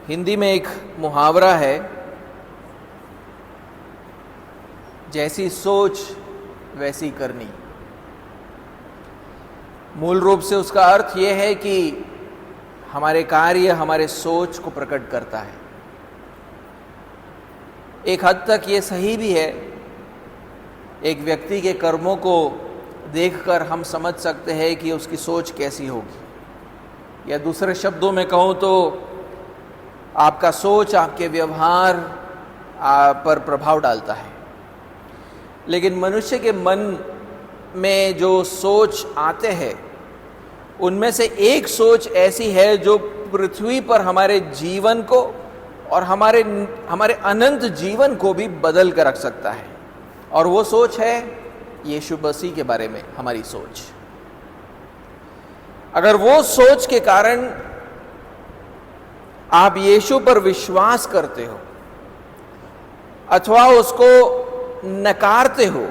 हिंदी में एक मुहावरा है, जैसी सोच वैसी करनी। मूल रूप से उसका अर्थ यह है कि हमारे कार्य हमारे सोच को प्रकट करता है। एक हद तक ये सही भी है। एक व्यक्ति के कर्मों को देखकर हम समझ सकते हैं कि उसकी सोच कैसी होगी, या दूसरे शब्दों में कहूँ तो आपका सोच आपके व्यवहार पर प्रभाव डालता है। लेकिन मनुष्य के मन में जो सोच आते हैं उनमें से एक सोच ऐसी है जो पृथ्वी पर हमारे जीवन को और हमारे अनंत जीवन को भी बदल कर रख सकता है, और वो सोच है यीशु मसीह के बारे में हमारी सोच। अगर वो सोच के कारण आप यीशु पर विश्वास करते हो अथवा उसको नकारते हो,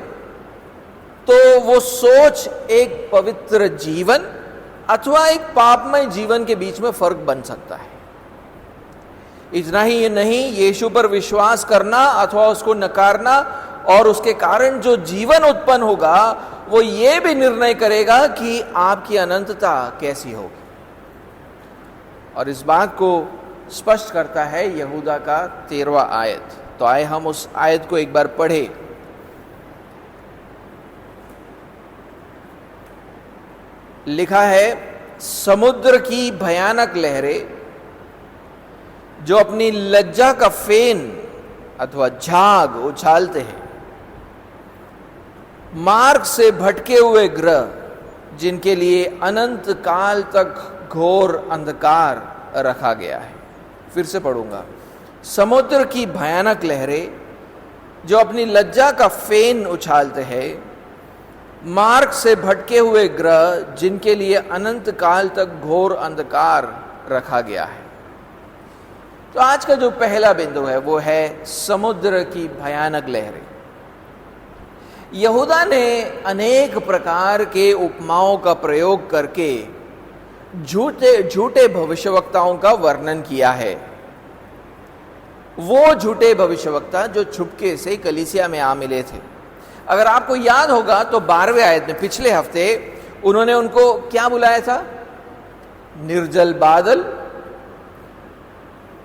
तो वो सोच एक पवित्र जीवन अथवा एक पापमय जीवन के बीच में फर्क बन सकता है। इतना ही नहीं, यीशु पर विश्वास करना अथवा उसको नकारना और उसके कारण जो जीवन उत्पन्न होगा वो ये भी निर्णय करेगा कि आपकी अनंतता कैसी होगी। और इस बात को स्पष्ट करता है यहूदा का 13वां आयत। तो आए हम उस आयत को एक बार पढ़े। लिखा है, समुद्र की भयानक लहरें जो अपनी लज्जा का फेन अथवा झाग उछालते हैं, मार्ग से भटके हुए ग्रह जिनके लिए अनंत काल तक घोर अंधकार रखा गया है। फिर से पढ़ूंगा, समुद्र की भयानक लहरें जो अपनी लज्जा का फेन उछालते हैं, मार्ग से भटके हुए ग्रह जिनके लिए अनंत काल तक घोर अंधकार रखा गया है। तो आज का जो पहला बिंदु है वो है समुद्र की भयानक लहरें। यहूदा ने अनेक प्रकार के उपमाओं का प्रयोग करके झूठे भविष्यवक्ताओं का वर्णन किया है। वो झूठे भविष्यवक्ता जो छुपके से कलीसिया में आ मिले थे। अगर आपको याद होगा तो 12वें आयत में पिछले हफ्ते उन्होंने उनको क्या बुलाया था? निर्जल बादल,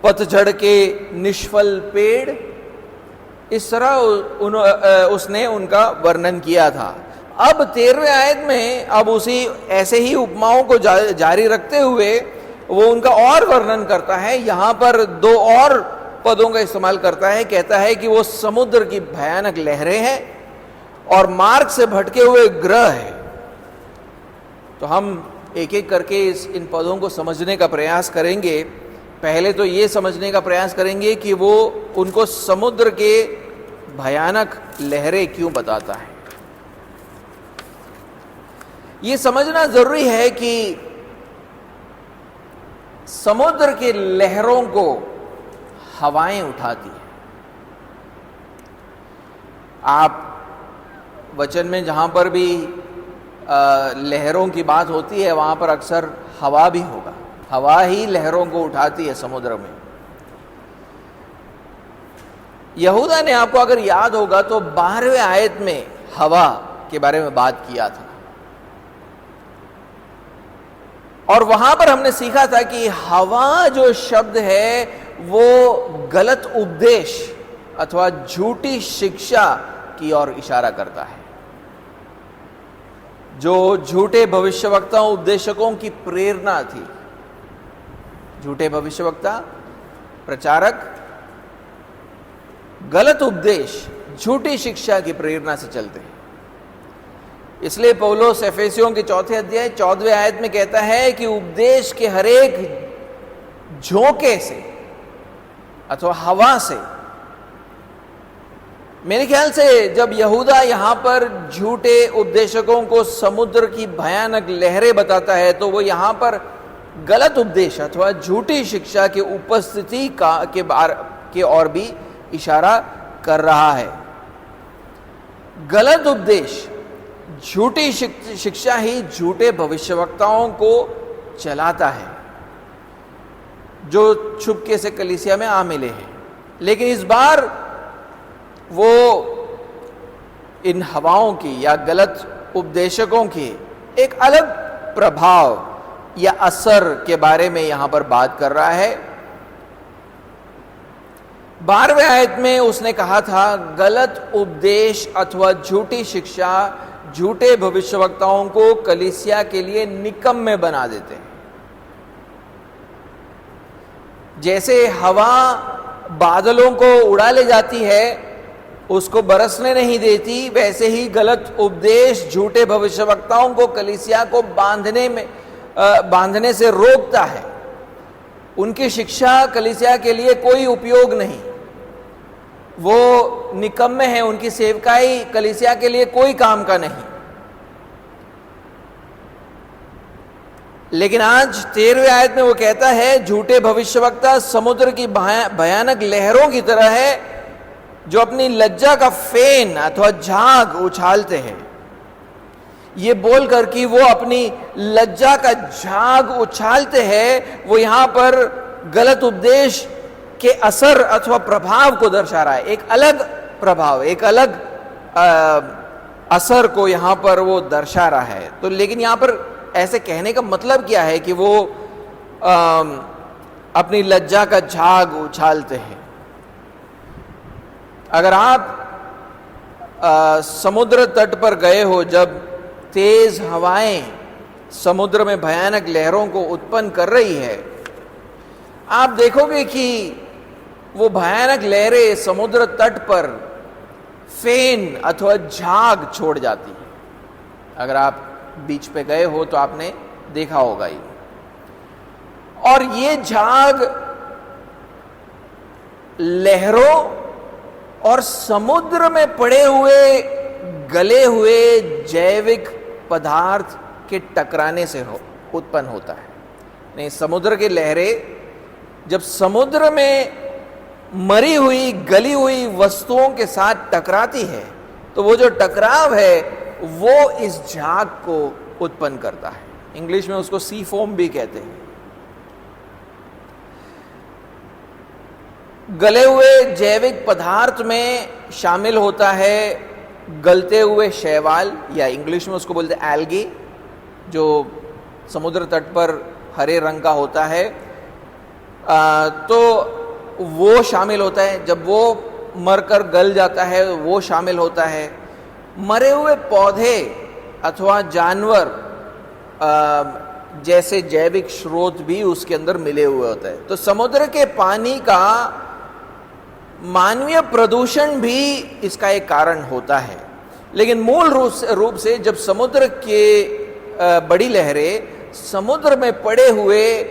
पतझड़ के निष्फल पेड़, इस तरह उसने उनका वर्णन किया था। अब 13वें आयत में अब उसी ऐसे ही उपमाओं को जारी रखते हुए वो उनका और वर्णन करता है। यहां पर दो और पदों का इस्तेमाल करता है। कहता है कि वो समुद्र की भयानक लहरें हैं और मार्ग से भटके हुए ग्रह है। तो हम एक एक करके इन पदों को समझने का प्रयास करेंगे। पहले तो ये समझने का प्रयास करेंगे कि वो उनको समुद्र के भयानक लहरें क्यों बताता है। ये समझना जरूरी है कि समुद्र के लहरों को हवाएं उठाती हैं। आप वचन में जहां पर भी लहरों की बात होती है वहां पर अक्सर हवा भी होगा। हवा ही लहरों को उठाती है समुद्र में। यहूदा ने, आपको अगर याद होगा तो 12वें आयत में हवा के बारे में बात किया था, और वहां पर हमने सीखा था कि हवा जो शब्द है वो गलत उपदेश अथवा झूठी शिक्षा की ओर इशारा करता है। जो झूठे भविष्यवक्ताओं उपदेशकों की प्रेरणा थी। झूठे भविष्यवक्ता, प्रचारक गलत उपदेश, झूठी शिक्षा की प्रेरणा से चलते हैं। इसलिए पौलुस एफेसियों के 4 अध्याय 14वें आयत में कहता है कि उपदेश के हरेक झोंके से अथवा हवा से, मेरे ख्याल से जब यहूदा यहां पर झूठे उपदेशकों को समुद्र की भयानक लहरें बताता है तो वो यहां पर गलत उपदेश अथवा झूठी शिक्षा की उपस्थिति के और भी इशारा कर रहा है। गलत उपदेश, झूठी शिक्षा ही झूठे भविष्यवक्ताओं को चलाता है। जो छुपके से कलीसिया में आ मिले हैं। लेकिन इस बार वो इन हवाओं की या गलत उपदेशकों की एक अलग प्रभाव या असर के बारे में यहां पर बात कर रहा है। 12वें आयत में उसने कहा था, गलत उपदेश अथवा झूठी शिक्षा झूठे भविष्यवक्ताओं को कलीसिया के लिए निकम्मे बना देते हैं। जैसे हवा बादलों को उड़ा ले जाती है, उसको बरसने नहीं देती, वैसे ही गलत उपदेश झूठे भविष्यवक्ताओं को कलीसिया को बांधने से रोकता है। उनकी शिक्षा कलीसिया के लिए कोई उपयोग नहीं, वो निकम्मे हैं, उनकी सेवकाई कलीसिया के लिए कोई काम का नहीं। लेकिन आज 13वें आयत में वो कहता है, झूठे भविष्यवक्ता समुद्र की भयानक लहरों की तरह है, जो अपनी लज्जा का फेन अथवा झाग उछालते हैं। ये बोलकर कि वो अपनी लज्जा का झाग उछालते हैं, वो यहां पर गलत उपदेश के असर अथवा प्रभाव को दर्शा रहा है। एक अलग प्रभाव, एक अलग असर को यहां पर वो दर्शा रहा है। तो लेकिन यहां पर ऐसे कहने का मतलब क्या है कि वो अपनी लज्जा का झाग उछालते हैं। अगर आप समुद्र तट पर गए हो, जब तेज हवाएं समुद्र में भयानक लहरों को उत्पन्न कर रही है, आप देखोगे कि वो भयानक लहरें समुद्र तट पर फेन अथवा झाग छोड़ जाती है। अगर आप बीच पे गए हो तो आपने देखा होगा ये। और ये झाग लहरों और समुद्र में पड़े हुए गले हुए जैविक पदार्थ के टकराने से उत्पन्न होता है। नहीं, समुद्र की लहरें जब समुद्र में मरी हुई गली हुई वस्तुओं के साथ टकराती है, तो वो जो टकराव है वो इस झाग को उत्पन्न करता है। इंग्लिश में उसको सी फोम भी कहते हैं। गले हुए जैविक पदार्थ में शामिल होता है गलते हुए शैवाल, या इंग्लिश में उसको बोलते हैं एल्गी, जो समुद्र तट पर हरे रंग का होता है। तो वो शामिल होता है। जब वो मरकर गल जाता है वो शामिल होता है। मरे हुए पौधे अथवा जानवर जैसे जैविक स्रोत भी उसके अंदर मिले हुए होते हैं। तो समुद्र के पानी का मानवीय प्रदूषण भी इसका एक कारण होता है। लेकिन मूल रूप से जब समुद्र के बड़ी लहरें समुद्र में पड़े हुए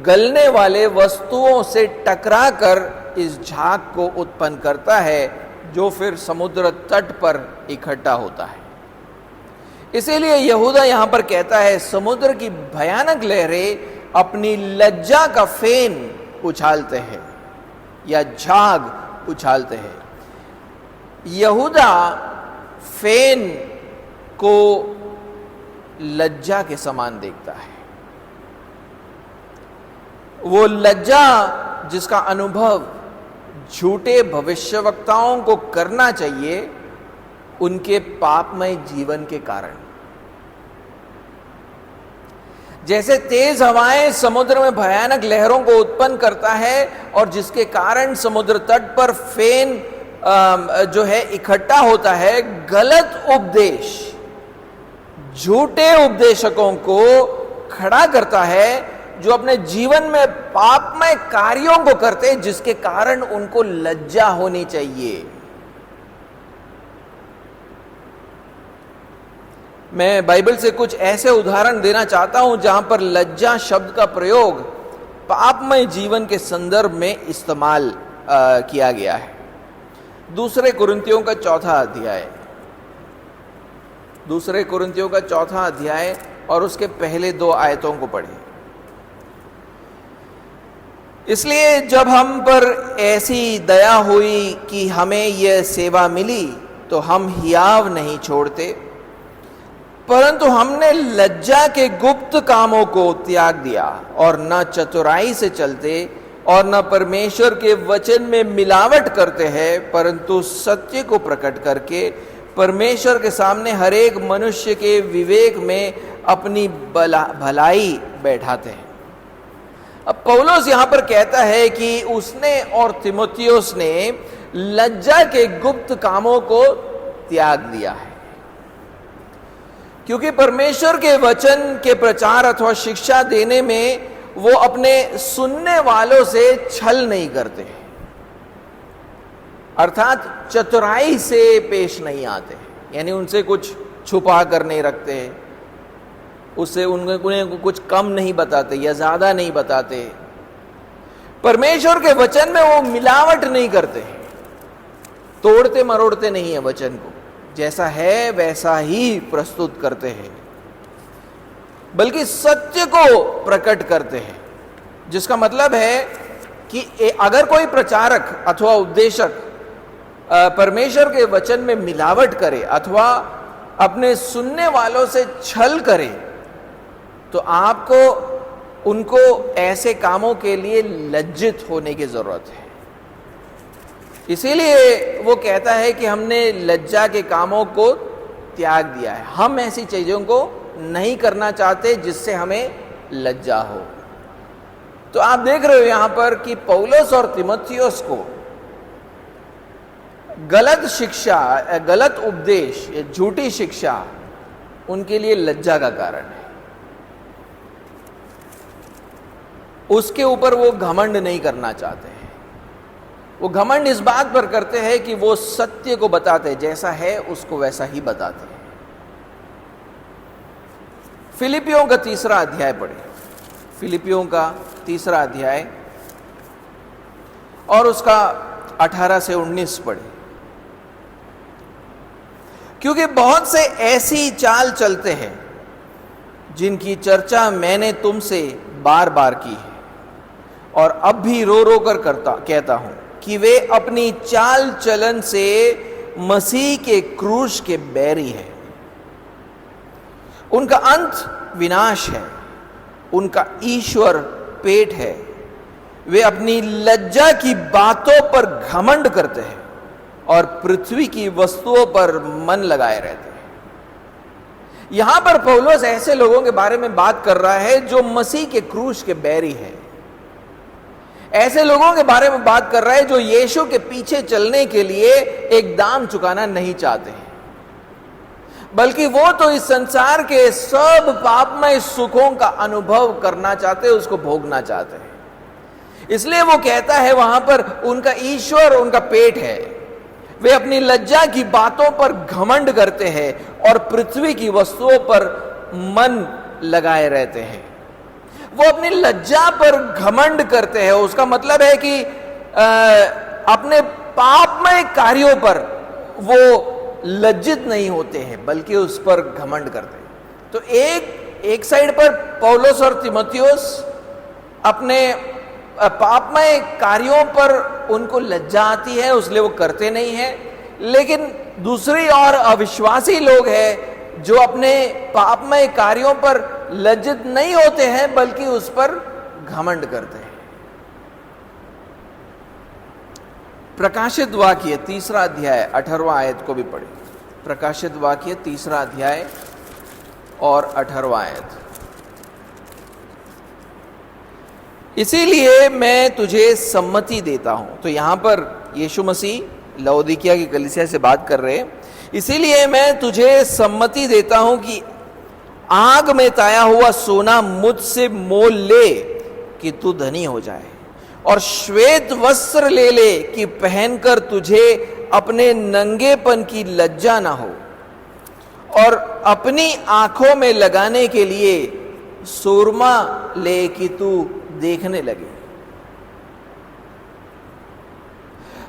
गलने वाले वस्तुओं से टकराकर इस झाग को उत्पन्न करता है, जो फिर समुद्र तट पर इकट्ठा होता है। इसीलिए यहूदा यहां पर कहता है, समुद्र की भयानक लहरें अपनी लज्जा का फेन उछालते हैं या झाग उछालते हैं। यहूदा फेन को लज्जा के समान देखता है। वो लज्जा जिसका अनुभव झूठे भविष्यवक्ताओं को करना चाहिए उनके पापमय जीवन के कारण। जैसे तेज हवाएं समुद्र में भयानक लहरों को उत्पन्न करता है और जिसके कारण समुद्र तट पर फेन जो है इकट्ठा होता है, गलत उपदेश झूठे उपदेशकों को खड़ा करता है, जो अपने जीवन में पापमय कार्यों को करते हैं जिसके कारण उनको लज्जा होनी चाहिए। मैं बाइबल से कुछ ऐसे उदाहरण देना चाहता हूं जहां पर लज्जा शब्द का प्रयोग पापमय जीवन के संदर्भ में इस्तेमाल किया गया है। दूसरे कुरिन्थियों का चौथा अध्याय और उसके पहले 2 आयतों को पढ़ें। इसलिए जब हम पर ऐसी दया हुई कि हमें यह सेवा मिली, तो हम हियाव नहीं छोड़ते, परंतु हमने लज्जा के गुप्त कामों को त्याग दिया और न चतुराई से चलते और न परमेश्वर के वचन में मिलावट करते हैं, परंतु सत्य को प्रकट करके परमेश्वर के सामने हर एक मनुष्य के विवेक में अपनी भलाई बैठाते हैं। अब पौलुस यहां पर कहता है कि उसने और तीमुथियुस ने लज्जा के गुप्त कामों को त्याग दिया है, क्योंकि परमेश्वर के वचन के प्रचार अथवा शिक्षा देने में वो अपने सुनने वालों से छल नहीं करते, अर्थात चतुराई से पेश नहीं आते, यानी उनसे कुछ छुपा कर नहीं रखते, उससे उन्हें कुछ कम नहीं बताते या ज्यादा नहीं बताते। परमेश्वर के वचन में वो मिलावट नहीं करते, तोड़ते मरोड़ते नहीं है वचन को, जैसा है वैसा ही प्रस्तुत करते हैं, बल्कि सत्य को प्रकट करते हैं। जिसका मतलब है कि अगर कोई प्रचारक अथवा उपदेशक परमेश्वर के वचन में मिलावट करे अथवा अपने सुनने वालों से छल करे, तो आपको उनको ऐसे कामों के लिए लज्जित होने की जरूरत है। इसीलिए वो कहता है कि हमने लज्जा के कामों को त्याग दिया है, हम ऐसी चीजों को नहीं करना चाहते जिससे हमें लज्जा हो। तो आप देख रहे हो यहां पर कि पौलुस और तीमुथियुस को गलत शिक्षा, गलत उपदेश, झूठी शिक्षा उनके लिए लज्जा का कारण है। उसके ऊपर वो घमंड नहीं करना चाहते हैं। वो घमंड इस बात पर करते हैं कि वो सत्य को बताते हैं, जैसा है उसको वैसा ही बताते हैं। फिलिपियों का 3रा अध्याय पढ़े, फिलिपियों का 3रा अध्याय और उसका 18 से 19 पढ़े। क्योंकि बहुत से ऐसी चाल चलते हैं जिनकी चर्चा मैंने तुमसे बार बार की है और अब भी रो रो कर कहता हूं कि वे अपनी चाल चलन से मसीह के क्रूस के बैरी हैं। उनका अंत विनाश है, उनका ईश्वर पेट है। वे अपनी लज्जा की बातों पर घमंड करते हैं और पृथ्वी की वस्तुओं पर मन लगाए रहते हैं। यहां पर पौलुस ऐसे लोगों के बारे में बात कर रहा है जो मसीह के क्रूस के बैरी हैं। ऐसे लोगों के बारे में बात कर रहा है जो यीशु के पीछे चलने के लिए एक दाम चुकाना नहीं चाहते हैं, बल्कि वो तो इस संसार के सब पापमय सुखों का अनुभव करना चाहते हैं, उसको भोगना चाहते हैं। इसलिए वो कहता है वहां पर उनका ईश्वर उनका पेट है। वे अपनी लज्जा की बातों पर घमंड करते हैं और पृथ्वी की वस्तुओं पर मन लगाए रहते हैं। वो अपनी लज्जा पर घमंड करते हैं, उसका मतलब है कि अपने पापमय कार्यों पर वो लज्जित नहीं होते हैं, बल्कि उस पर घमंड करते हैं। तो एक साइड पर पौलुस और तीमुथियुस अपने पापमय कार्यों पर उनको लज्जा आती है, इसलिए वो करते नहीं है। लेकिन दूसरी ओर अविश्वासी लोग हैं जो अपने पापमय कार्यों पर लज्जित नहीं होते हैं, बल्कि उस पर घमंड करते हैं। प्रकाशित वाक्य 3रा अध्याय 18वां आयत को भी पढ़े। प्रकाशित वाक्य 3रा अध्याय और 18वां आयत। इसीलिए मैं तुझे सम्मति देता हूं। तो यहां पर यीशु मसीह लौदीकिया की कलीसिया से बात कर रहे हैं। इसीलिए मैं तुझे सम्मति देता हूं कि आग में ताया हुआ सोना मुझसे मोल ले कि तू धनी हो जाए, और श्वेत वस्त्र ले ले कि पहनकर तुझे अपने नंगेपन की लज्जा ना हो, और अपनी आंखों में लगाने के लिए सुरमा ले कि तू देखने लगे।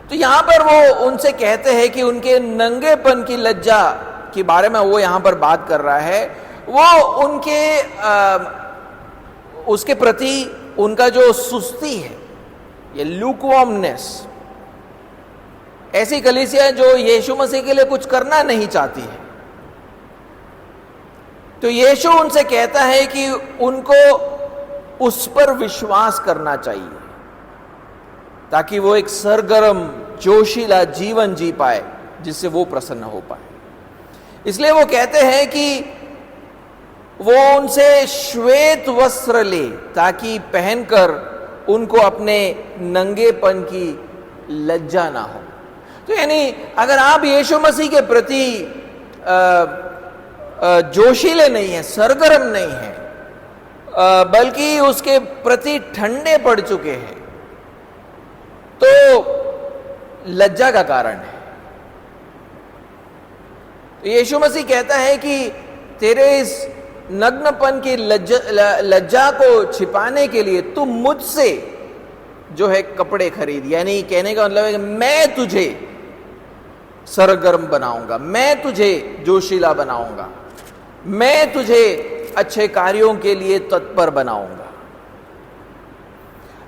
तो यहां पर वो उनसे कहते हैं कि उनके नंगेपन की लज्जा के बारे में वो यहां पर बात कर रहा है। वो उनके उसके प्रति उनका जो सुस्ती है, ये लूकवार्मनेस, ऐसी कलीसिया जो यीशु मसीह के लिए कुछ करना नहीं चाहती है, तो यीशु उनसे कहता है कि उनको उस पर विश्वास करना चाहिए ताकि वो एक सरगर्म जोशीला जीवन जी पाए जिससे वो प्रसन्न हो पाए। इसलिए वो कहते हैं कि वो उनसे श्वेत वस्त्र ले ताकि पहनकर उनको अपने नंगेपन की लज्जा ना हो। तो यानी अगर आप यीशु मसीह के प्रति जोशीले नहीं हैं, सरगर्म नहीं हैं, बल्कि उसके प्रति ठंडे पड़ चुके हैं, तो लज्जा का कारण है। तो यीशु मसीह कहता है कि तेरे इस नग्नपन की लज्जा को छिपाने के लिए तू मुझसे जो है कपड़े खरीद। यानी कहने का मतलब है कि मैं तुझे सरगर्म बनाऊंगा, मैं तुझे जोशीला बनाऊंगा, मैं तुझे अच्छे कार्यों के लिए तत्पर बनाऊंगा।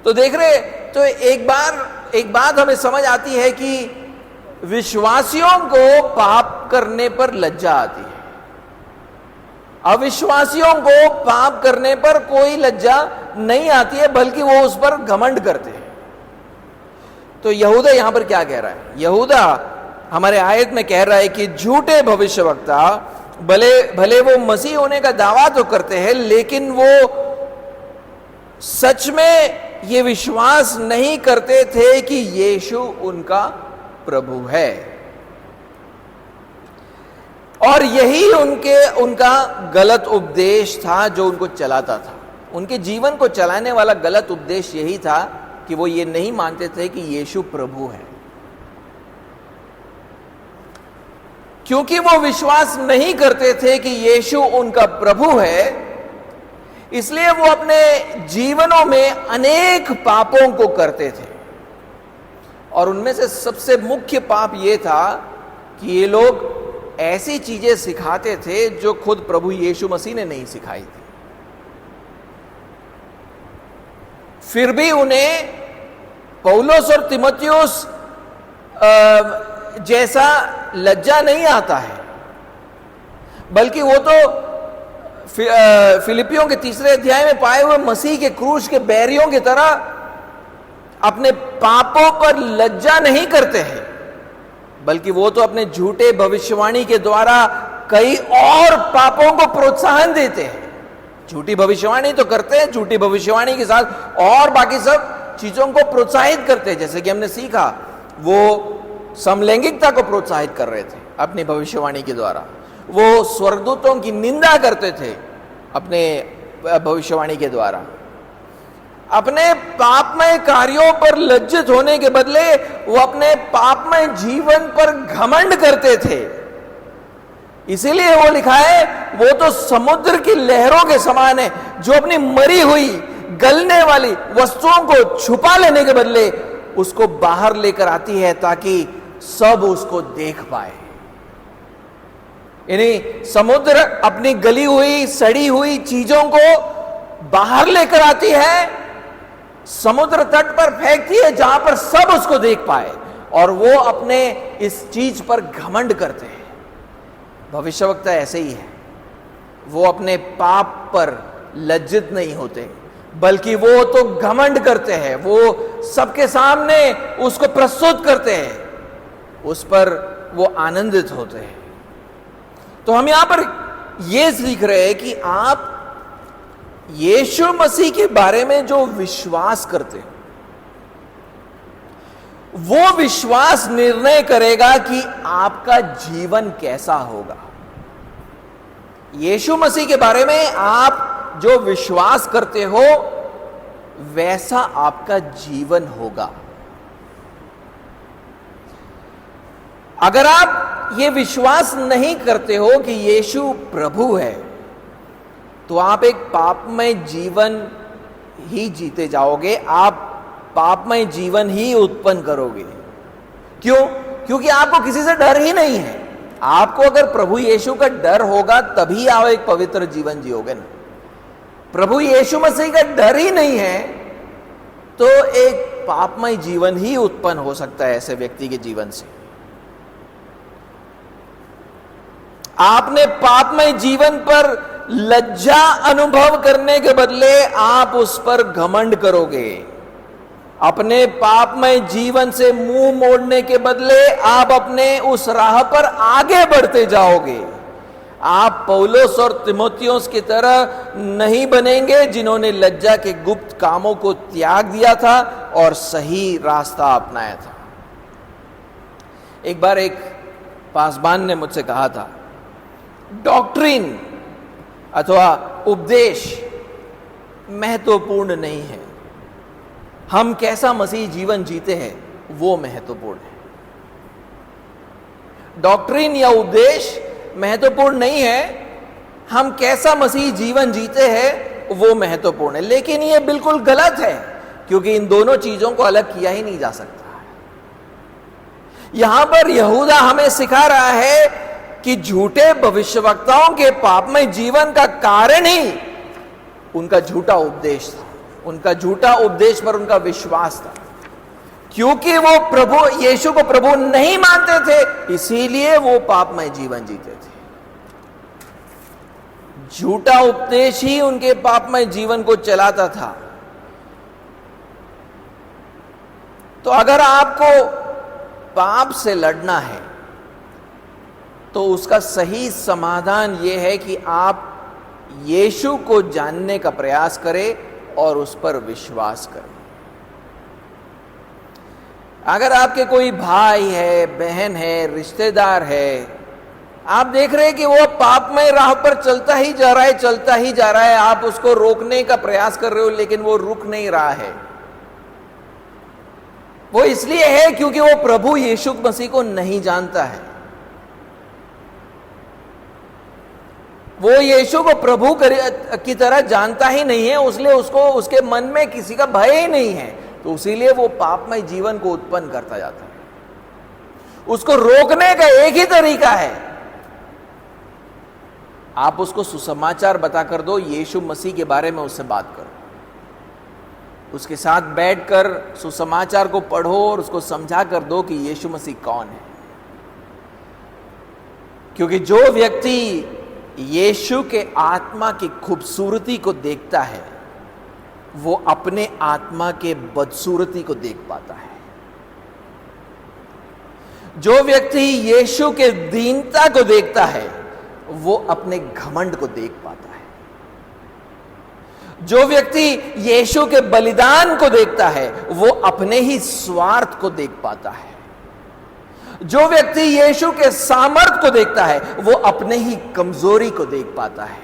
तो देख रहे, तो एक बात हमें समझ आती है कि विश्वासियों को पाप करने पर लज्जा आती है, अविश्वासियों को पाप करने पर कोई लज्जा नहीं आती है, बल्कि वो उस पर घमंड करते हैं। तो यहूदा यहां पर क्या कह रहा है? यहूदा हमारे आयत में कह रहा है कि झूठे भविष्यवक्ता भले वो मसीह होने का दावा तो करते हैं, लेकिन वो सच में ये विश्वास नहीं करते थे कि यीशु उनका प्रभु है। और यही उनका गलत उपदेश था जो उनको चलाता था। उनके जीवन को चलाने वाला गलत उपदेश यही था कि वो ये नहीं मानते थे कि यीशु प्रभु है। क्योंकि वो विश्वास नहीं करते थे कि यीशु उनका प्रभु है, इसलिए वो अपने जीवनों में अनेक पापों को करते थे। और उनमें से सबसे मुख्य पाप ये था कि ये लोग ऐसी चीजें सिखाते थे जो खुद प्रभु यीशु मसीह ने नहीं सिखाई थी। फिर भी उन्हें पौलुस और तीमुथियुस जैसा लज्जा नहीं आता है, बल्कि वो तो फिलिपियों के 3 अध्याय में पाए हुए मसीह के क्रूस के बैरियों की तरह अपने पापों पर लज्जा नहीं करते हैं, बल्कि वो तो अपने झूठे भविष्यवाणी के द्वारा कई और पापों को प्रोत्साहन देते हैं। झूठी भविष्यवाणी तो करते हैं, झूठी भविष्यवाणी के साथ और बाकी सब चीजों को प्रोत्साहित करते हैं। जैसे कि हमने सीखा, वो समलैंगिकता को प्रोत्साहित कर रहे थे अपनी भविष्यवाणी के द्वारा, वो स्वर्गदूतों की निंदा करते थे अपने भविष्यवाणी के द्वारा। अपने पापमय कार्यों पर लज्जित होने के बदले वो अपने पापमय जीवन पर घमंड करते थे। इसीलिए वो लिखा है, वो तो समुद्र की लहरों के समान है जो अपनी मरी हुई गलने वाली वस्तुओं को छुपा लेने के बदले उसको बाहर लेकर आती है ताकि सब उसको देख पाए। यानी समुद्र अपनी गली हुई सड़ी हुई चीजों को बाहर लेकर आती है, समुद्र तट पर फेंकती है जहां पर सब उसको देख पाए, और वो अपने इस चीज पर घमंड करते हैं। भविष्यवक्ता ऐसे ही है, वो अपने पाप पर लज्जित नहीं होते, बल्कि वो तो घमंड करते हैं, वो सबके सामने उसको प्रस्तुत करते हैं, उस पर वो आनंदित होते हैं। तो हम यहां पर यह सीख रहे हैं कि आप यीशु मसीह के बारे में जो विश्वास करते हैं, वो विश्वास निर्णय करेगा कि आपका जीवन कैसा होगा। यीशु मसीह के बारे में आप जो विश्वास करते हो वैसा आपका जीवन होगा। अगर आप ये विश्वास नहीं करते हो कि यीशु प्रभु है, तो आप एक पापमय जीवन ही जीते जाओगे, आप पापमय जीवन ही उत्पन्न करोगे। क्यों? क्योंकि आपको किसी से डर ही नहीं है। आपको अगर प्रभु यीशु का डर होगा तभी आप एक पवित्र जीवन जियोगे ना। प्रभु यीशु मसीह का डर ही नहीं है तो एक पापमय जीवन ही उत्पन्न हो सकता है ऐसे व्यक्ति के जीवन से। आपने पापमय जीवन पर लज्जा अनुभव करने के बदले आप उस पर घमंड करोगे। अपने पापमय जीवन से मुंह मोड़ने के बदले आप अपने उस राह पर आगे बढ़ते जाओगे। आप पौलुस और तीमुथियुस की तरह नहीं बनेंगे जिन्होंने लज्जा के गुप्त कामों को त्याग दिया था और सही रास्ता अपनाया था। एक बार एक पासबान ने मुझसे कहा था, डॉक्ट्रिन अथवा उपदेश महत्वपूर्ण नहीं है, हम कैसा मसीह जीवन जीते हैं वो महत्वपूर्ण है। डॉक्ट्रिन या उपदेश महत्वपूर्ण नहीं है, हम कैसा मसीह जीवन जीते हैं वो महत्वपूर्ण है। लेकिन ये बिल्कुल गलत है, क्योंकि इन दोनों चीजों को अलग किया ही नहीं जा सकता। यहां पर यहूदा हमें सिखा रहा है कि झूठे भविष्यवक्ताओं के पापमय जीवन का कारण ही उनका झूठा उपदेश था, उनका झूठा उपदेश पर उनका विश्वास था। क्योंकि वो प्रभु यीशु को प्रभु नहीं मानते थे, इसीलिए वो पापमय जीवन जीते थे। झूठा उपदेश ही उनके पापमय जीवन को चलाता था। तो अगर आपको पाप से लड़ना है तो उसका सही समाधान यह है कि आप यीशु को जानने का प्रयास करें और उस पर विश्वास करें। अगर आपके कोई भाई है, बहन है, रिश्तेदार है, आप देख रहे हैं कि वो पापमय राह पर चलता ही जा रहा है, आप उसको रोकने का प्रयास कर रहे हो लेकिन वो रुक नहीं रहा है। वो इसलिए है क्योंकि वो प्रभु यीशु मसीह को नहीं जानता है। वो यीशु को प्रभु की तरह जानता ही नहीं है, इसलिए उसको उसके मन में किसी का भय ही नहीं है। तो इसीलिए वो पापमय जीवन को उत्पन्न करता जाता है। उसको रोकने का एक ही तरीका है, आप उसको सुसमाचार बताकर दो, यीशु मसीह के बारे में उससे बात करो, उसके साथ बैठकर सुसमाचार को पढ़ो और उसको समझा कर दो कि यीशु मसीह कौन है। क्योंकि जो व्यक्ति यीशु के आत्मा की खूबसूरती को देखता है वो अपने आत्मा के बदसूरती को देख पाता है। जो व्यक्ति यीशु के दीनता को देखता है वो अपने घमंड को देख पाता है। जो व्यक्ति यीशु के बलिदान को देखता है वो अपने ही स्वार्थ को देख पाता है। जो व्यक्ति यीशु के सामर्थ को देखता है वो अपने ही कमजोरी को देख पाता है।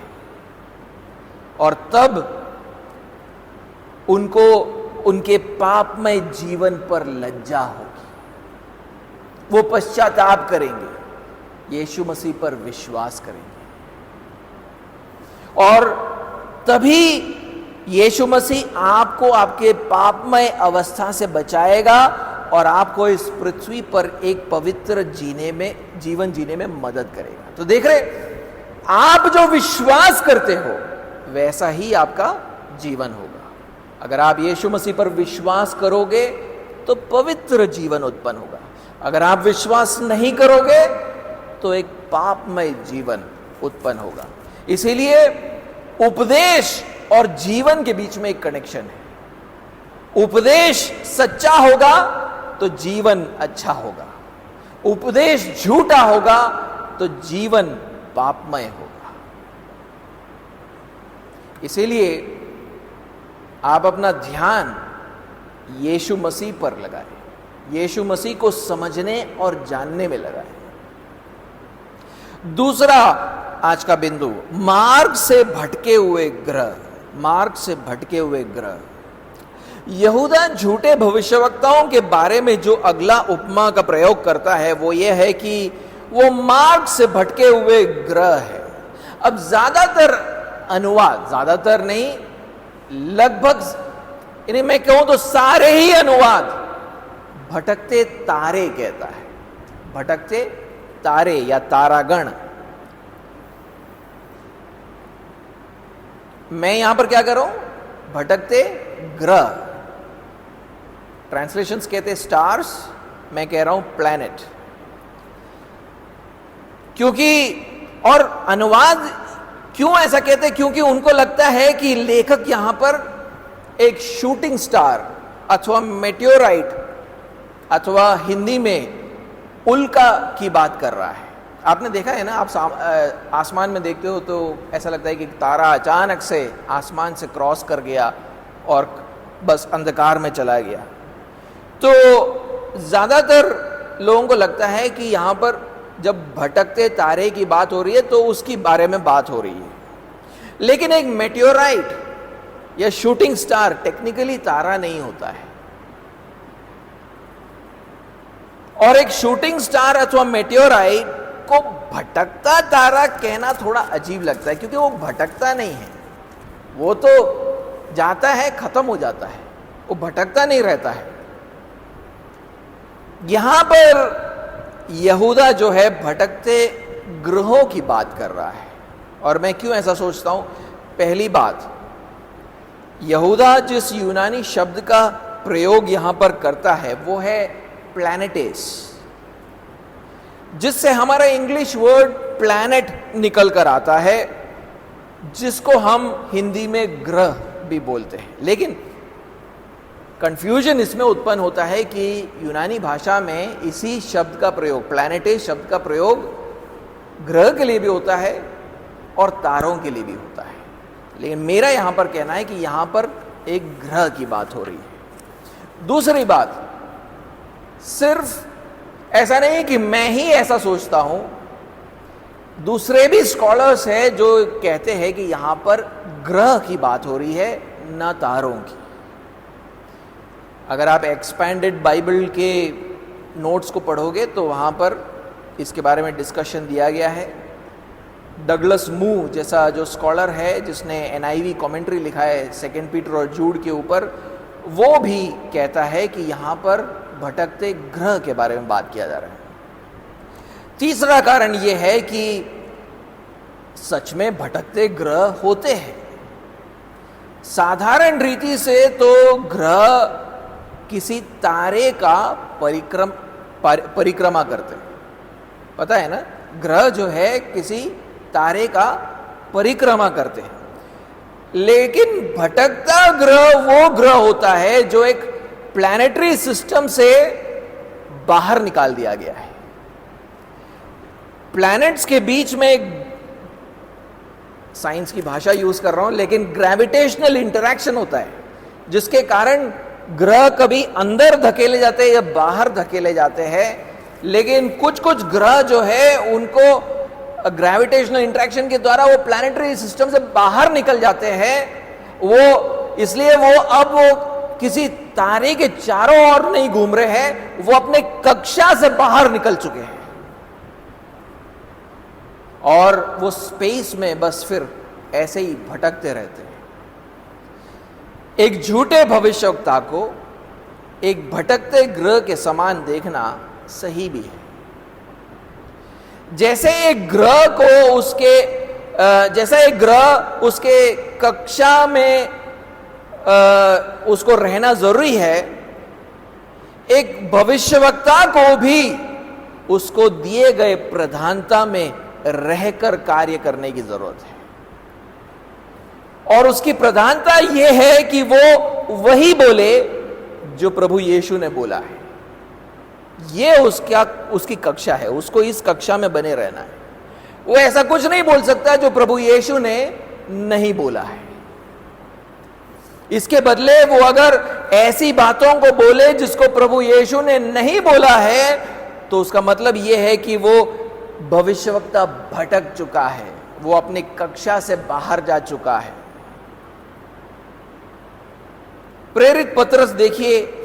और तब उनको उनके पापमय जीवन पर लज्जा होगी, वो पश्चाताप करेंगे, यीशु मसीह पर विश्वास करेंगे और तभी यीशु मसीह आपको आपके पापमय अवस्था से बचाएगा और आपको इस पृथ्वी पर एक पवित्र जीवन जीने में मदद करेगा। तो देख रहे, आप जो विश्वास करते हो वैसा ही आपका जीवन होगा। अगर आप यीशु मसीह पर विश्वास करोगे तो पवित्र जीवन उत्पन्न होगा। अगर आप विश्वास नहीं करोगे तो एक पापमय जीवन उत्पन्न होगा। इसीलिए उपदेश और जीवन के बीच में एक कनेक्शन है। उपदेश सच्चा होगा तो जीवन अच्छा होगा, उपदेश झूठा होगा तो जीवन पापमय होगा। इसीलिए आप अपना ध्यान यीशु मसीह पर लगाएं, यीशु मसीह को समझने और जानने में लगाएं। दूसरा आज का बिंदु, मार्ग से भटके हुए ग्रह। मार्ग से भटके हुए ग्रह। यहूदा झूठे भविष्यवक्ताओं के बारे में जो अगला उपमा का प्रयोग करता है वो ये है कि वो मार्ग से भटके हुए ग्रह है। अब ज्यादातर अनुवाद, ज्यादातर नहीं, लगभग इन्हें मैं कहूं तो सारे ही अनुवाद भटकते तारे कहता है। भटकते तारे या तारागण। मैं यहां पर क्या कर रहा हूं? भटकते ग्रह। ट्रांसलेशंस कहते स्टार्स, मैं कह रहा हूं प्लैनेट। क्योंकि और अनुवाद क्यों ऐसा कहते हैं? क्योंकि उनको लगता है कि लेखक यहां पर एक शूटिंग स्टार अथवा मेटियोराइट अथवा हिंदी में उल्का की बात कर रहा है। आपने देखा है ना, आप आसमान में देखते हो तो ऐसा लगता है कि तारा अचानक से आसमान से क्रॉस कर गया और बस अंधकार में चला गया। तो ज़्यादातर लोगों को लगता है कि यहाँ पर जब भटकते तारे की बात हो रही है तो उसकी बारे में बात हो रही है, लेकिन एक मेटियोराइट या शूटिंग स्टार टेक्निकली तारा नहीं होता है। और एक शूटिंग स्टार अथवा मेटियोराइट को भटकता तारा कहना थोड़ा अजीब लगता है, क्योंकि वो भटकता नहीं है, वो तो जाता है, खत्म हो जाता है, वो भटकता नहीं रहता है। यहां पर यहूदा जो है भटकते ग्रहों की बात कर रहा है। और मैं क्यों ऐसा सोचता हूं? पहली बात, यहूदा जिस यूनानी शब्द का प्रयोग यहां पर करता है वो है प्लैनेटेस, जिससे हमारा इंग्लिश वर्ड प्लैनेट निकल कर आता है, जिसको हम हिंदी में ग्रह भी बोलते हैं। लेकिन कंफ्यूजन इसमें उत्पन्न होता है कि यूनानी भाषा में इसी शब्द का प्रयोग, प्लैनेटेस शब्द का प्रयोग ग्रह के लिए भी होता है और तारों के लिए भी होता है। लेकिन मेरा यहां पर कहना है कि यहां पर एक ग्रह की बात हो रही है। दूसरी बात, सिर्फ ऐसा नहीं कि मैं ही ऐसा सोचता हूं, दूसरे भी स्कॉलर्स हैं जो कहते हैं कि यहां पर ग्रह की बात हो रही है, न तारों की। अगर आप एक्सपैंडेड बाइबल के नोट्स को पढ़ोगे तो वहां पर इसके बारे में डिस्कशन दिया गया है। डगलस मू जैसा जो स्कॉलर है जिसने NIV कमेंट्री लिखा है 2 पीटर और जूड के ऊपर, वो भी कहता है कि यहां पर भटकते ग्रह के बारे में बात किया जा रहा है। तीसरा कारण यह है कि सच में भटकते ग्रह होते हैं। साधारण रीति से तो ग्रह किसी तारे का परिक्रमा करते हैं, पता है ना, ग्रह जो है किसी तारे का परिक्रमा करते हैं। लेकिन भटकता ग्रह वो ग्रह होता है जो एक प्लैनेटरी सिस्टम से बाहर निकाल दिया गया है। प्लैनेट्स के बीच में एक, साइंस की भाषा यूज कर रहा हूं, लेकिन ग्रेविटेशनल इंटरैक्शन होता है, जिसके कारण ग्रह कभी अंदर धकेले जाते हैं या बाहर धकेले जाते हैं। लेकिन कुछ कुछ ग्रह जो है उनको ग्रेविटेशनल इंटरैक्शन के द्वारा वो प्लैनेटरी सिस्टम से बाहर निकल जाते हैं। वो इसलिए वो किसी तारे के चारों ओर नहीं घूम रहे हैं, वो अपने कक्षा से बाहर निकल चुके हैं और वो स्पेस में बस फिर ऐसे ही भटकते रहते हैं। एक झूठे भविष्यवक्ता को एक भटकते ग्रह के समान देखना सही भी है। जैसे एक ग्रह उसके कक्षा में उसको रहना जरूरी है, एक भविष्यवक्ता को भी उसको दिए गए प्रधानता में रहकर कार्य करने की जरूरत है। और उसकी प्रधानता यह है कि वो वही बोले जो प्रभु यीशु ने बोला है। ये उसकी कक्षा है, उसको इस कक्षा में बने रहना है। वो ऐसा कुछ नहीं बोल सकता जो प्रभु यीशु ने नहीं बोला है। इसके बदले वो अगर ऐसी बातों को बोले जिसको प्रभु यीशु ने नहीं बोला है, तो उसका मतलब यह है कि वो भविष्यवक्ता भटक चुका है, वो अपनी कक्षा से बाहर जा चुका है। प्रेरित पतरस देखिए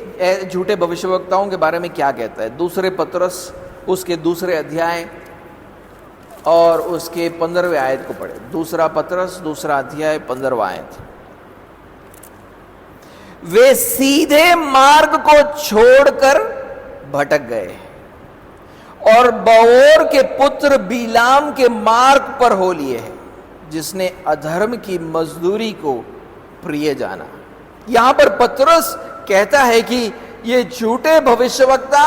झूठे भविष्यवक्ताओं के बारे में क्या कहता है। दूसरे पतरस उसके दूसरे अध्याय और उसके 15वें आयत को पढ़े। दूसरा पतरस दूसरा अध्याय 15वां आयत। वे सीधे मार्ग को छोड़कर भटक गए और बओर के पुत्र बिलाम के मार्ग पर हो लिए हैं, जिसने अधर्म की मजदूरी को प्रिय जाना। यहां पर पतरस कहता है कि ये झूठे भविष्यवक्ता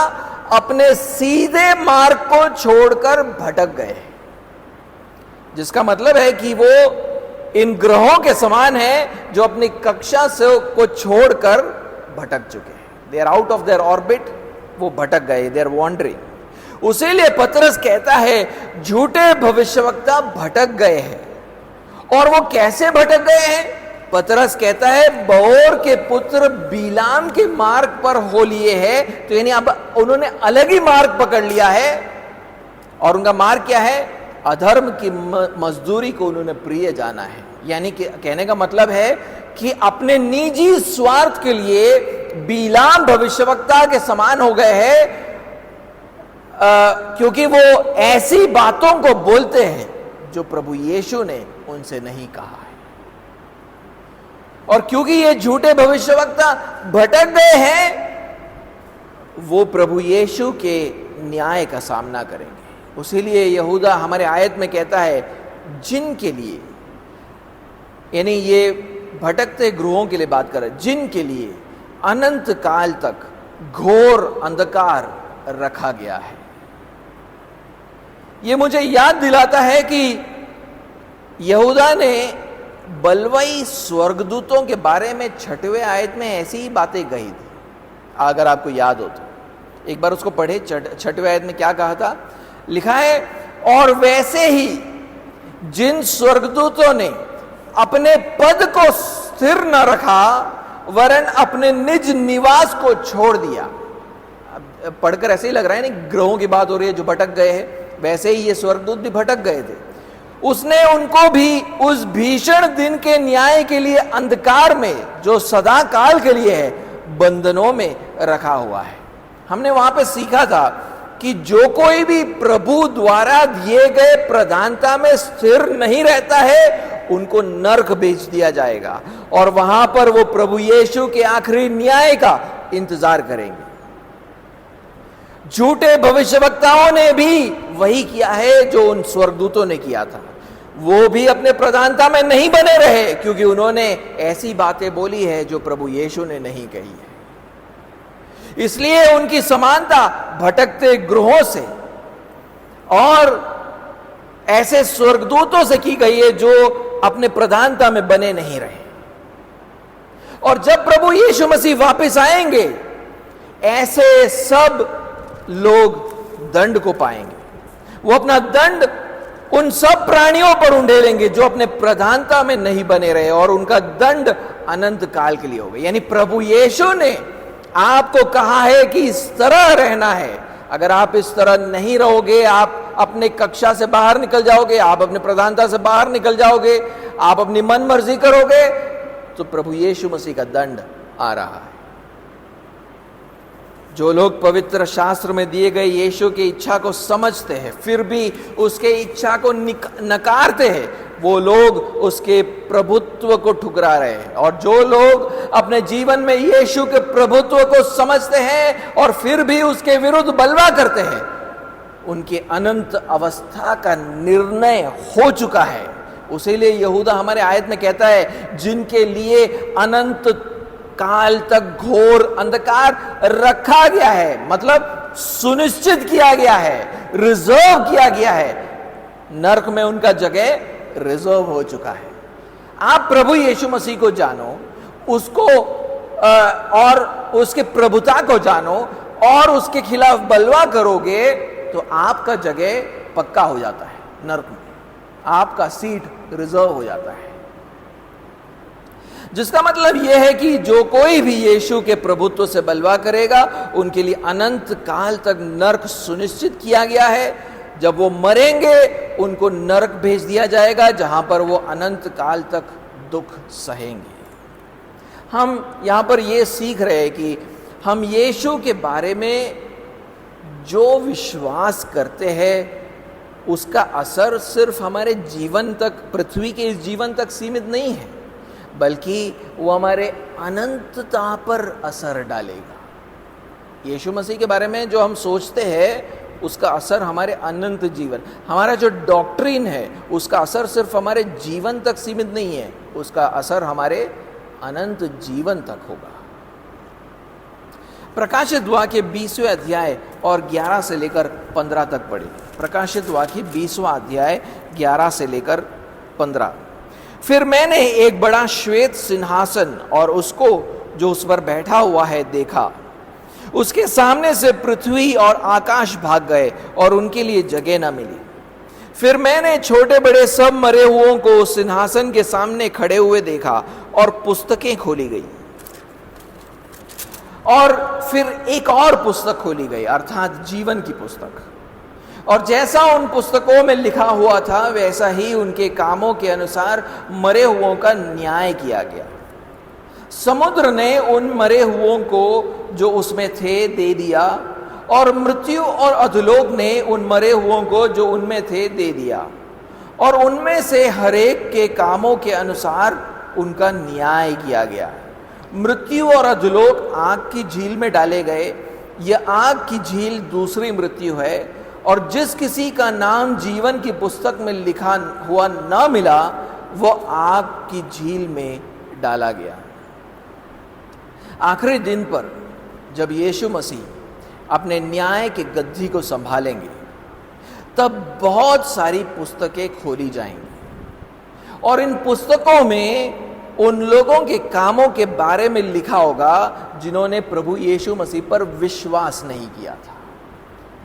अपने सीधे मार्ग को छोड़कर भटक गए। जिसका मतलब है कि वो इन ग्रहों के समान है जो अपनी कक्षा से को छोड़कर भटक चुके हैं। They are out of their orbit, वो भटक गए, दे आर वॉन्डरिंग। उसीलिए पतरस कहता है झूठे भविष्यवक्ता भटक गए हैं। और वो कैसे भटक गए हैं? पतरस कहता है बओर के पुत्र बिलाम के मार्ग पर हो लिए हैं। तो यानी अब उन्होंने अलग ही मार्ग पकड़ लिया है, और उनका मार्ग क्या है? अधर्म की मजदूरी को उन्होंने प्रिय जाना है। यानी कि कहने का मतलब है कि अपने निजी स्वार्थ के लिए बिलाम भविष्यवक्ता के समान हो गए हैं, क्योंकि वो ऐसी बातों को बोलते हैं जो प्रभु यीशु ने उनसे नहीं कहा है। और क्योंकि ये झूठे भविष्यवक्ता भटक गए हैं, वो प्रभु यीशु के न्याय का सामना करेंगे। उसीलिए यहूदा हमारे आयत में कहता है जिनके लिए, यानी ये भटकते ग्रोहों के लिए बात कर रहे, जिनके लिए अनंत काल तक घोर अंधकार रखा गया है। ये मुझे याद दिलाता है कि यहूदा ने बलवई स्वर्गदूतों के बारे में 6वें आयत में ऐसी ही बातें कही थी। अगर आपको याद हो तो एक बार उसको पढ़े। 6वें आयत में क्या कहा था? लिखा है, और वैसे ही जिन स्वर्गदूतों ने अपने पद को स्थिर न रखा वरन अपने निज निवास को छोड़ दिया। अब पढ़कर ऐसे ही लग रहा है नहीं, ग्रहों की बात हो रही है जो भटक गए हैं, वैसे ही ये स्वर्गदूत भी भटक गए थे। उसने उनको भी उस भीषण दिन के न्याय के लिए अंधकार में, जो सदा काल के लिए है, बंधनों में रखा हुआ है। हमने वहां पे सीखा था कि जो कोई भी प्रभु द्वारा दिए गए प्रधानता में स्थिर नहीं रहता है, उनको नरक भेज दिया जाएगा, और वहां पर वो प्रभु यीशु के आखिरी न्याय का इंतजार करेंगे। झूठे भविष्यवक्ताओं ने भी वही किया है जो उन स्वर्गदूतों ने किया था। वो भी अपने प्रधानता में नहीं बने रहे, क्योंकि उन्होंने ऐसी बातें बोली है जो प्रभु यीशु ने नहीं कही है। इसलिए उनकी समानता भटकते ग्रहों से और ऐसे स्वर्गदूतों से की गई है जो अपने प्रधानता में बने नहीं रहे। और जब प्रभु यीशु मसीह वापस आएंगे, ऐसे सब लोग दंड को पाएंगे। वो अपना दंड उन सब प्राणियों पर उंडेलेंगे जो अपने प्रधानता में नहीं बने रहे, और उनका दंड अनंत काल के लिए होगा। यानी प्रभु यीशु ने आपको कहा है कि इस तरह रहना है। अगर आप इस तरह नहीं रहोगे, आप अपने कक्षा से बाहर निकल जाओगे, आप अपने प्रधानता से बाहर निकल जाओगे, आप अपनी मन मर्जी करोगे, तो प्रभु यीशु मसीह का दंड आ रहा है। जो लोग पवित्र शास्त्र में दिए गए यीशु की इच्छा को समझते हैं फिर भी उसके इच्छा को नकारते हैं, वो लोग उसके प्रभुत्व को ठुकरा रहे हैं। और जो लोग अपने जीवन में यीशु के प्रभुत्व को समझते हैं और फिर भी उसके विरुद्ध बलवा करते हैं, उनकी अनंत अवस्था का निर्णय हो चुका है। उसीलिए यहूदा हमारे आयत में कहता है जिनके लिए अनंत काल तक घोर अंधकार रखा गया है, मतलब सुनिश्चित किया गया है, रिजर्व किया गया है। नरक में उनका जगह रिजर्व हो चुका है। आप प्रभु यीशु मसीह को जानो, उसको और उसके प्रभुता को जानो और उसके खिलाफ बलवा करोगे तो आपका जगह पक्का हो जाता है। नरक में आपका सीट रिजर्व हो जाता है, जिसका मतलब यह है कि जो कोई भी यीशु के प्रभुत्व से बलवा करेगा उनके लिए अनंत काल तक नरक सुनिश्चित किया गया है। जब वो मरेंगे उनको नरक भेज दिया जाएगा, जहां पर वो अनंत काल तक दुख सहेंगे। हम यहां पर ये सीख रहे हैं कि हम यीशु के बारे में जो विश्वास करते हैं उसका असर सिर्फ हमारे जीवन तक, पृथ्वी के इस जीवन तक सीमित नहीं है, बल्कि वो हमारे अनंतता पर असर डालेगा। यीशु मसीह के बारे में जो हम सोचते हैं उसका असर हमारे अनंत जीवन, हमारा जो डॉक्ट्रिन है उसका असर सिर्फ हमारे जीवन तक सीमित नहीं है, उसका असर हमारे अनंत जीवन तक होगा। प्रकाशित दुआ के 20वें अध्याय और 11 से लेकर 15 तक पढ़िए। प्रकाशित वाक्य 20वां अध्याय 11 से लेकर 15। फिर मैंने एक बड़ा श्वेत सिंहासन और उसको जो उस पर बैठा हुआ है देखा। उसके सामने से पृथ्वी और आकाश भाग गए और उनके लिए जगह न मिली। फिर मैंने छोटे बड़े सब मरे हुओं को सिंहासन के सामने खड़े हुए देखा और पुस्तकें खोली गई। और फिर एक और पुस्तक खोली गई, अर्थात जीवन की पुस्तक। और जैसा उन पुस्तकों में लिखा हुआ था वैसा ही उनके कामों के अनुसार मरे हुओं का न्याय किया गया। समुद्र ने उन मरे हुओं को जो उसमें थे दे दिया, और मृत्यु और अधोलोक ने उन मरे हुओं को जो उनमें थे दे दिया, और उनमें से हरेक के कामों के अनुसार उनका न्याय किया गया। मृत्यु और अधोलोक आग की झील में डाले गए। यह आग की झील दूसरी मृत्यु है, और जिस किसी का नाम जीवन की पुस्तक में लिखा हुआ न मिला वह आग की झील में डाला गया। आखिरी दिन पर जब यीशु मसीह अपने न्याय के गद्दी को संभालेंगे तब बहुत सारी पुस्तकें खोली जाएंगी, और इन पुस्तकों में उन लोगों के कामों के बारे में लिखा होगा जिन्होंने प्रभु यीशु मसीह पर विश्वास नहीं किया था,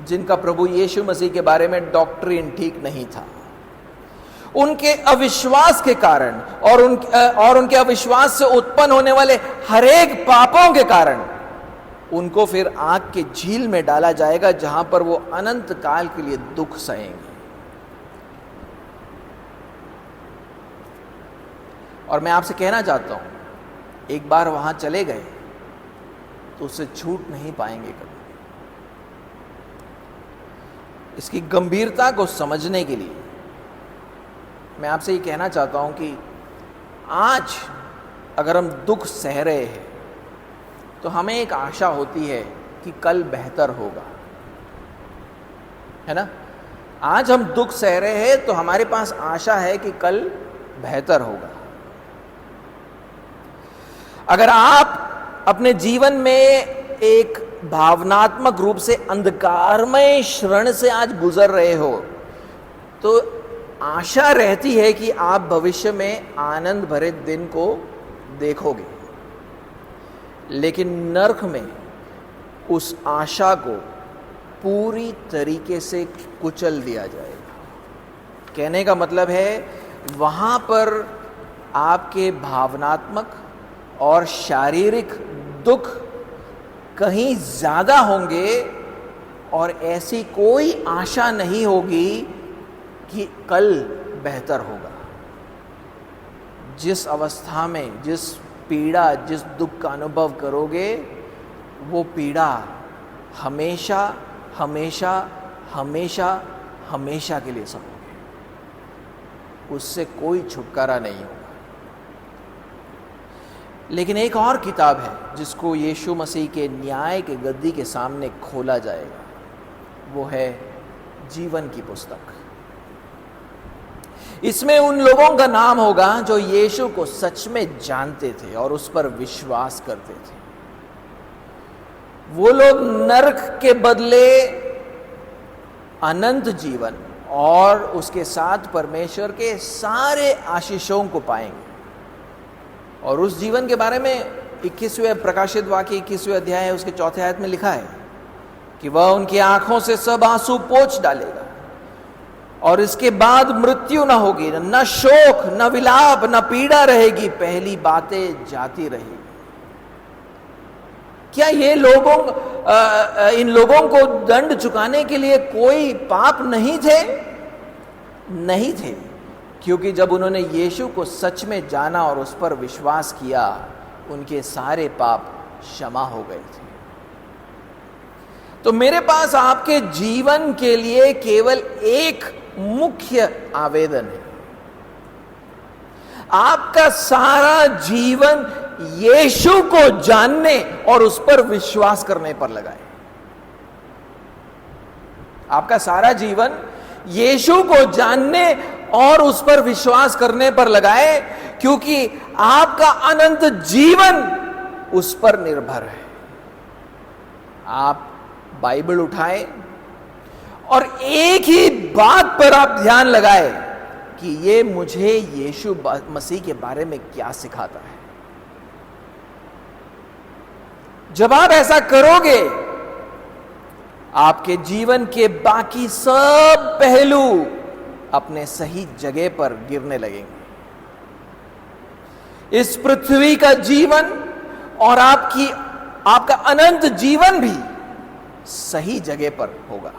जिनका प्रभु यीशु मसीह के बारे में डॉक्ट्रिन ठीक नहीं था। उनके अविश्वास के कारण और उनके अविश्वास से उत्पन्न होने वाले हरेक पापों के कारण उनको फिर आग के झील में डाला जाएगा, जहां पर वो अनंत काल के लिए दुख सहेंगे। और मैं आपसे कहना चाहता हूं, एक बार वहां चले गए तो उससे छूट नहीं पाएंगे कभी। इसकी गंभीरता को समझने के लिए मैं आपसे ये कहना चाहता हूं कि आज अगर हम दुख सह रहे हैं तो हमें एक आशा होती है कि कल बेहतर होगा, है ना। आज हम दुख सह रहे हैं तो हमारे पास आशा है कि कल बेहतर होगा। अगर आप अपने जीवन में एक भावनात्मक रूप से अंधकारमय क्षण से आज गुजर रहे हो तो आशा रहती है कि आप भविष्य में आनंद भरे दिन को देखोगे, लेकिन नरक में उस आशा को पूरी तरीके से कुचल दिया जाएगा। कहने का मतलब है वहां पर आपके भावनात्मक और शारीरिक दुख कहीं ज्यादा होंगे, और ऐसी कोई आशा नहीं होगी कि कल बेहतर होगा। जिस अवस्था में जिस पीड़ा जिस दुख का अनुभव करोगे वो पीड़ा हमेशा हमेशा हमेशा हमेशा के लिए सहोगे, उससे कोई छुटकारा नहीं होगा। लेकिन एक और किताब है जिसको यीशु मसीह के न्याय के गद्दी के सामने खोला जाएगा, वो है जीवन की पुस्तक। इसमें उन लोगों का नाम होगा जो यीशु को सच में जानते थे और उस पर विश्वास करते थे। वो लोग नरक के बदले अनंत जीवन और उसके साथ परमेश्वर के सारे आशीषों को पाएंगे। और उस जीवन के बारे में 21वें प्रकाशित वाक्य 21वें अध्याय है उसके 4थे आयत में लिखा है कि वह उनकी आंखों से सब आंसू पोंछ डालेगा, और इसके बाद मृत्यु न होगी, न शोक, न विलाप, न पीड़ा रहेगी, पहली बातें जाती रहेगी। क्या ये इन लोगों को दंड चुकाने के लिए कोई पाप नहीं थे? नहीं थे, क्योंकि जब उन्होंने यीशु को सच में जाना और उस पर विश्वास किया, उनके सारे पाप क्षमा हो गए थे। तो मेरे पास आपके जीवन के लिए केवल एक मुख्य आवेदन है। आपका सारा जीवन यीशु को जानने और उस पर विश्वास करने पर लगाए। आपका सारा जीवन यीशु को जानने और उस पर विश्वास करने पर लगाए, क्योंकि आपका अनंत जीवन उस पर निर्भर है। आप बाइबल उठाएं और एक ही बात पर आप ध्यान लगाए कि ये मुझे यीशु मसीह के बारे में क्या सिखाता है। जब आप ऐसा करोगे, आपके जीवन के बाकी सब पहलू अपने सही जगह पर गिरने लगेंगे। इस पृथ्वी का जीवन और आपका अनंत जीवन भी सही जगह पर होगा।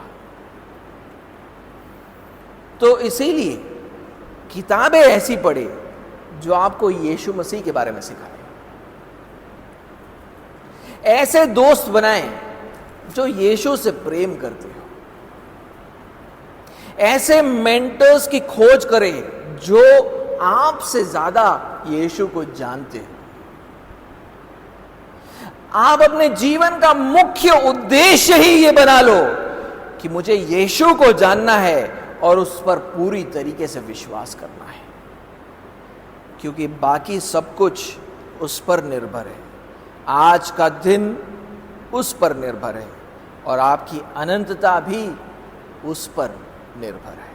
तो इसीलिए किताबें ऐसी पढ़े जो आपको यीशु मसीह के बारे में सिखाए। ऐसे दोस्त बनाएं जो यीशु से प्रेम करते हो। ऐसे मेंटर्स की खोज करें जो आपसे ज्यादा यीशु को जानते हैं। आप अपने जीवन का मुख्य उद्देश्य ही ये बना लो कि मुझे यीशु को जानना है और उस पर पूरी तरीके से विश्वास करना है, क्योंकि बाकी सब कुछ उस पर निर्भर है। आज का दिन उस पर निर्भर है और आपकी अनंतता भी उस पर निर्भर है।